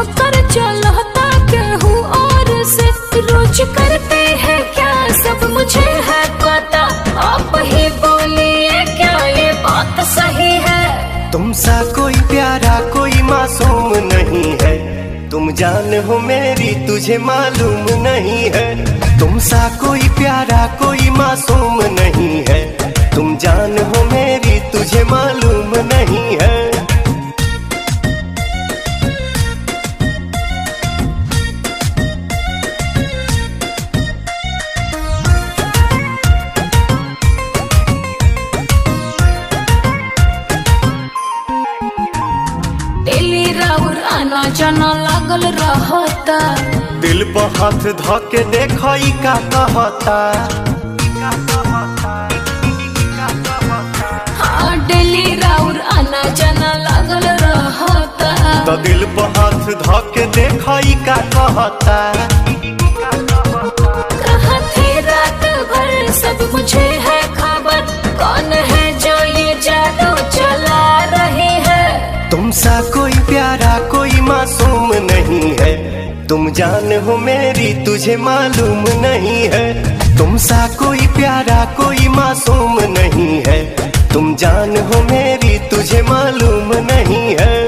चक्कर चलता केहू और से, रोज करते हैं क्या सब मुझे है पता, आप ही बोलिए क्या ये बात सही है। तुमसा कोई प्यारा कोई मासूम नहीं है, तुम जान हो मेरी तुझे मालूम नहीं है। तुमसा कोई प्यारा कोई मासूम नहीं है, तुम जान हो मेरी तुझे मालूम नहीं है। डेली राउर आना जाना लागल रहता, दिल पर हाथ धके देखई का कहता। हाँ डेली राउर आना जाना लागल रहता, तो दिल पर हाथ धके देखई का कहता। कहाँ थे रात भर सब मुझे है खबर, कौन है जो ये जादू चला रही है। तुमसा कोई प्यारा कोई मासूम नहीं है, तुम जान हो मेरी तुझे मालूम नहीं है। तुमसा कोई प्यारा कोई मासूम नहीं है, तुम जान हो मेरी तुझे मालूम नहीं है।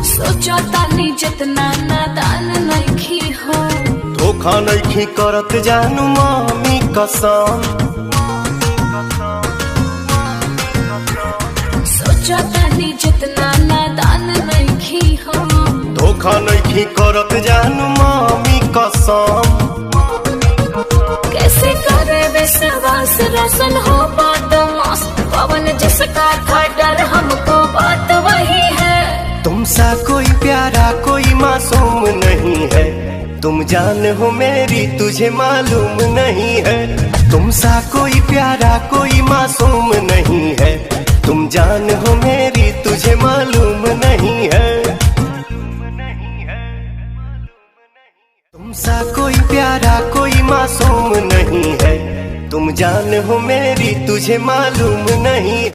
सोचतानी जितना नादान नइखी हो, धोखा नहीं करत जानू मामी कसम। सोचतानी जितना नादान नइखी हो, धोखा नहीं करत जानू मामी कसम। कैसे करे विश्वास रोशन हो बदमाश, पवन जिसका था डर हमको बात वही है। तुमसा कोई प्यारा कोई मासूम नहीं है, तुम जान हो मेरी तुझे मालूम नहीं है। तुमसा कोई प्यारा कोई मासूम नहीं है, तुम जान हो मेरी तुझे मालूम नहीं है। तुमसा कोई प्यारा कोई मासूम नहीं है, तुम जान हो मेरी तुझे मालूम नहीं।